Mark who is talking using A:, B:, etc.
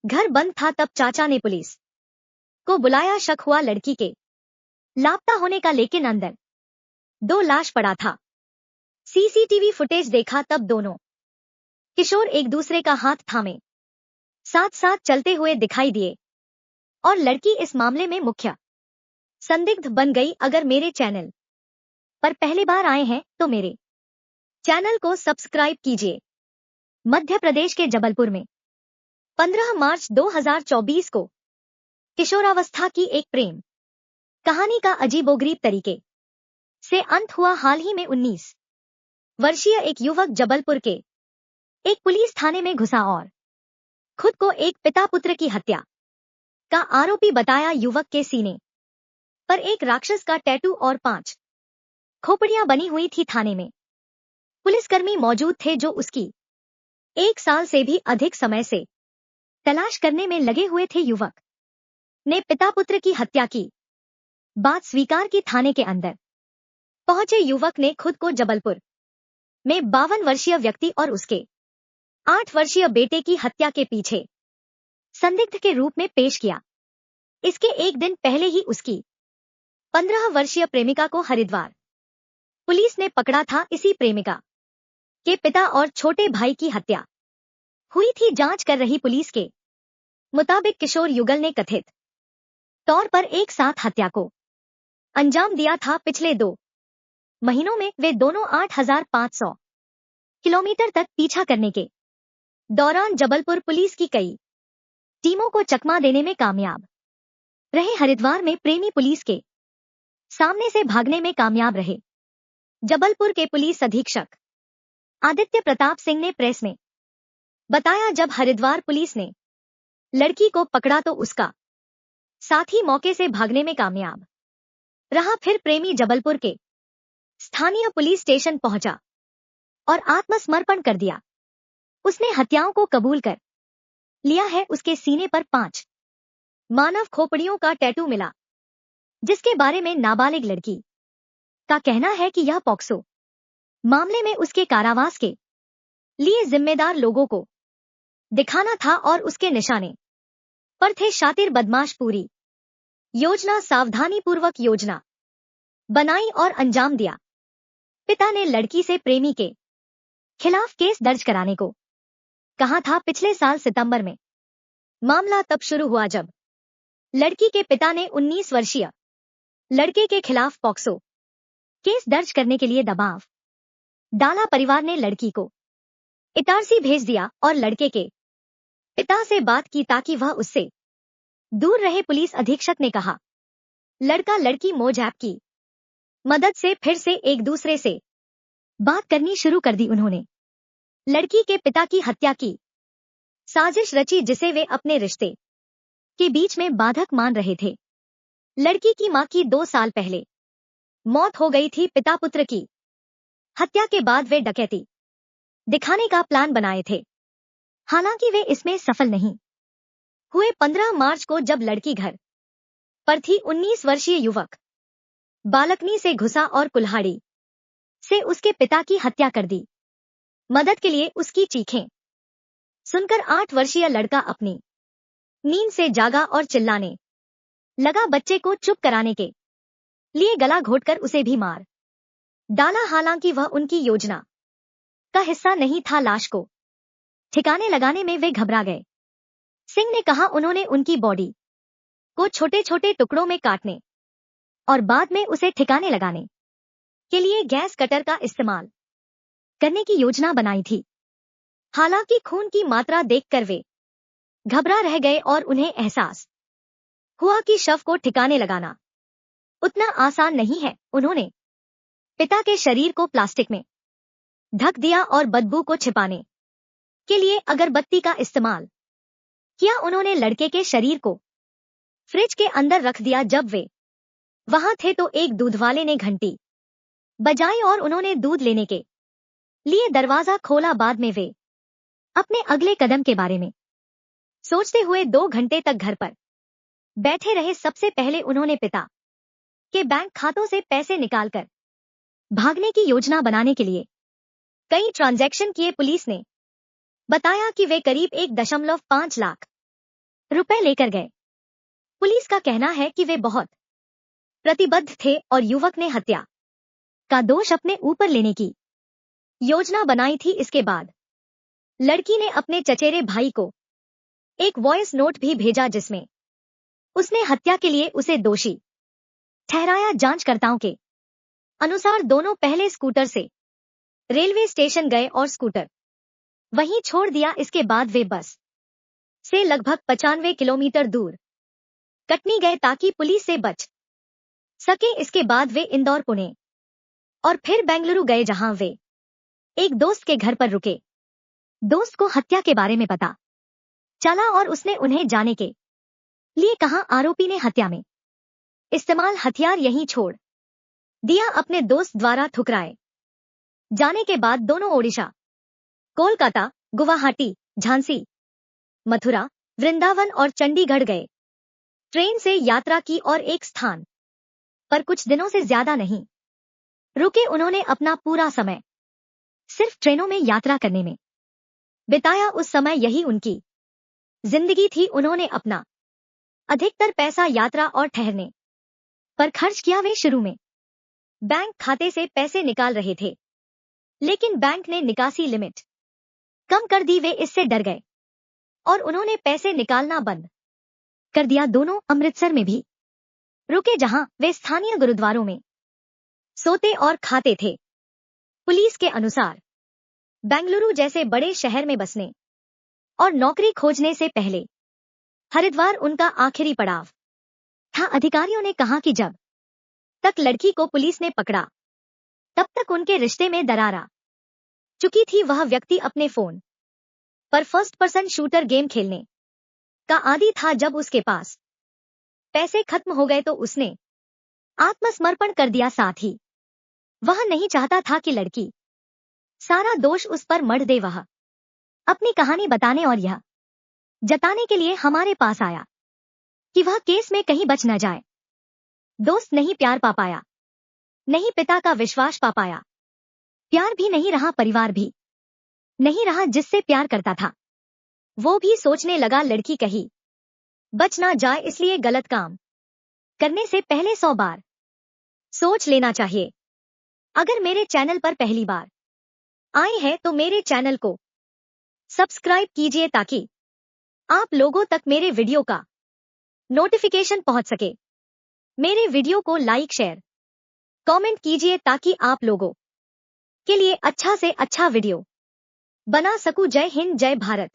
A: घर बंद था तब चाचा ने पुलिस को बुलाया। शक हुआ लड़की के लापता होने का, लेकिन अंदर 2 लाश पड़ा था। सीसीटीवी फुटेज देखा तब दोनों किशोर एक दूसरे का हाथ थामे साथ साथ चलते हुए दिखाई दिए और लड़की इस मामले में मुख्य संदिग्ध बन गई। अगर मेरे चैनल पर पहली बार आए हैं तो मेरे चैनल को सब्सक्राइब कीजिए। मध्य प्रदेश के जबलपुर में 15 मार्च 2024 को किशोरावस्था की एक प्रेम कहानी का अजीबोगरीब तरीके से अंत हुआ। हाल ही में 19 वर्षीय एक युवक जबलपुर के एक पुलिस थाने में घुसा और खुद को एक पिता पुत्र की हत्या का आरोपी बताया। युवक के सीने पर एक राक्षस का टैटू और 5 खोपड़ियां बनी हुई थी। थाने में पुलिसकर्मी मौजूद थे जो उसकी 1 साल से भी अधिक समय से तलाश करने में लगे हुए थे। युवक ने पिता पुत्र की हत्या की बात स्वीकार की। थाने के अंदर पहुंचे युवक ने खुद को जबलपुर में 52 वर्षीय व्यक्ति और उसके 8 वर्षीय बेटे की हत्या के पीछे संदिग्ध के रूप में पेश किया। इसके एक दिन पहले ही उसकी 15 वर्षीय प्रेमिका को हरिद्वार पुलिस ने पकड़ा था। इसी प्रेमिका के पिता और छोटे भाई की हत्या हुई थी। जांच कर रही पुलिस के मुताबिक किशोर युगल ने कथित तौर पर एक साथ हत्या को अंजाम दिया था। पिछले 2 महीनों में वे दोनों 8,500 किलोमीटर तक पीछा करने के दौरान जबलपुर पुलिस की कई टीमों को चकमा देने में कामयाब रहे। हरिद्वार में प्रेमी पुलिस के सामने से भागने में कामयाब रहे। जबलपुर के पुलिस अधीक्षक आदित्य प्रताप सिंह ने प्रेस में बताया, जब हरिद्वार पुलिस ने लड़की को पकड़ा तो उसका साथी मौके से भागने में कामयाब रहा। फिर प्रेमी जबलपुर के स्थानीय पुलिस स्टेशन पहुंचा और आत्मसमर्पण कर दिया। उसने हत्याओं को कबूल कर लिया है। उसके सीने पर 5 मानव खोपड़ियों का टैटू मिला, जिसके बारे में नाबालिग लड़की का कहना है कि यह पॉक्सो मामले में उसके कारावास के लिए जिम्मेदार लोगों को दिखाना था और उसके निशाने पर थे शातिर बदमाश। पूरी योजना सावधानीपूर्वक योजना बनाई और अंजाम दिया। पिता ने लड़की से प्रेमी के खिलाफ केस दर्ज कराने को कहा था। पिछले साल सितंबर में मामला तब शुरू हुआ जब लड़की के पिता ने 19 वर्षीय लड़के के खिलाफ पॉक्सो केस दर्ज करने के लिए दबाव डाला। परिवार ने लड़की को इटारसी भेज दिया और लड़के के पिता से बात की ताकि वह उससे दूर रहे। पुलिस अधीक्षक ने कहा, लड़का लड़की मौज ऐप की मदद से फिर से एक दूसरे से बात करनी शुरू कर दी। उन्होंने लड़की के पिता की हत्या की साजिश रची, जिसे वे अपने रिश्ते के बीच में बाधक मान रहे थे। लड़की की मां की 2 साल पहले मौत हो गई थी। पिता पुत्र की हत्या के बाद वे डकैती दिखाने का प्लान बनाए थे, हालांकि वे इसमें सफल नहीं हुए। 15 मार्च को जब लड़की घर पर थी, 19 वर्षीय युवक बालकनी से घुसा और कुल्हाड़ी से उसके पिता की हत्या कर दी। मदद के लिए उसकी चीखें सुनकर 8 वर्षीय लड़का अपनी नींद से जागा और चिल्लाने लगा। बच्चे को चुप कराने के लिए गला घोटकर उसे भी मार डाला। हालांकि वह उनकी योजना का हिस्सा नहीं था। लाश को ठिकाने लगाने में वे घबरा गए। सिंह ने कहा, उन्होंने उनकी बॉडी को छोटे छोटे टुकड़ों में काटने और बाद में उसे ठिकाने लगाने के लिए गैस कटर का इस्तेमाल करने की योजना बनाई थी। हालांकि खून की मात्रा देखकर वे घबरा रह गए और उन्हें एहसास हुआ कि शव को ठिकाने लगाना उतना आसान नहीं है। उन्होंने पिता के शरीर को प्लास्टिक में ढक दिया और बदबू को छिपाने के लिए अगरबत्ती का इस्तेमाल किया। उन्होंने लड़के के शरीर को फ्रिज के अंदर रख दिया। जब वे वहां थे तो एक दूधवाले ने घंटी बजाई और उन्होंने दूध लेने के लिए दरवाजा खोला। बाद में वे अपने अगले कदम के बारे में सोचते हुए 2 घंटे तक घर पर बैठे रहे। सबसे पहले उन्होंने पिता के बैंक खातों से पैसे निकालकर भागने की योजना बनाने के लिए कई ट्रांजैक्शन किए। पुलिस ने बताया कि वे करीब 1.5 लाख रुपए लेकर गए। पुलिस का कहना है कि वे बहुत प्रतिबद्ध थे और युवक ने हत्या का दोष अपने ऊपर लेने की योजना बनाई थी। इसके बाद लड़की ने अपने चचेरे भाई को एक वॉइस नोट भी भेजा जिसमें उसने हत्या के लिए उसे दोषी ठहराया। जांचकर्ताओं के अनुसार दोनों पहले स्कूटर से रेलवे स्टेशन गए और स्कूटर वहीं छोड़ दिया। इसके बाद वे बस से लगभग 95 किलोमीटर दूर कटनी गए ताकि पुलिस से बच सके। इसके बाद वे इंदौर, पुणे और फिर बेंगलुरु गए जहां वे एक दोस्त के घर पर रुके। दोस्त को हत्या के बारे में पता चला और उसने उन्हें जाने के लिए कहा। आरोपी ने हत्या में इस्तेमाल हथियार यहीं छोड़ दिया। अपने दोस्त द्वारा ठुकराए जाने के बाद दोनों ओडिशा, कोलकाता, गुवाहाटी, झांसी, मथुरा, वृंदावन और चंडीगढ़ गए। ट्रेन से यात्रा की और एक स्थान पर कुछ दिनों से ज्यादा नहीं रुके। उन्होंने अपना पूरा समय सिर्फ ट्रेनों में यात्रा करने में बिताया। उस समय यही उनकी जिंदगी थी। उन्होंने अपना अधिकतर पैसा यात्रा और ठहरने पर खर्च किया। वे शुरू में बैंक खाते से पैसे निकाल रहे थे, लेकिन बैंक ने निकासी लिमिट कम कर दी। वे इससे डर गए और उन्होंने पैसे निकालना बंद कर दिया। दोनों अमृतसर में भी रुके जहां वे स्थानीय गुरुद्वारों में सोते और खाते थे। पुलिस के अनुसार बेंगलुरु जैसे बड़े शहर में बसने और नौकरी खोजने से पहले हरिद्वार उनका आखिरी पड़ाव था। अधिकारियों ने कहा कि जब तक लड़की को पुलिस ने पकड़ा तब तक उनके रिश्ते में दरार आ चुकी थी। वह व्यक्ति अपने फोन पर फर्स्ट पर्सन शूटर गेम खेलने का आदी था। जब उसके पास पैसे खत्म हो गए तो उसने आत्मसमर्पण कर दिया। साथ ही वह नहीं चाहता था कि लड़की सारा दोष उस पर मढ़ दे। वह अपनी कहानी बताने और यह जताने के लिए हमारे पास आया कि वह केस में कहीं बच न जाए। दोस्त नहीं प्यार पा पाया, नहीं पिता का विश्वास पा पाया, प्यार भी नहीं रहा, परिवार भी नहीं रहा जिससे प्यार करता था। वो भी सोचने लगा लड़की कहीं बच ना जाए, इसलिए गलत काम करने से पहले 100 बार सोच लेना चाहिए। अगर मेरे चैनल पर पहली बार आए हैं तो मेरे चैनल को सब्सक्राइब कीजिए ताकि आप लोगों तक मेरे वीडियो का नोटिफिकेशन पहुंच सके। मेरे वीडियो को लाइक, शेयर, कमेंट कीजिए ताकि आप लोगों के लिए अच्छा से अच्छा वीडियो बना सकूं। जय हिंद, जय भारत।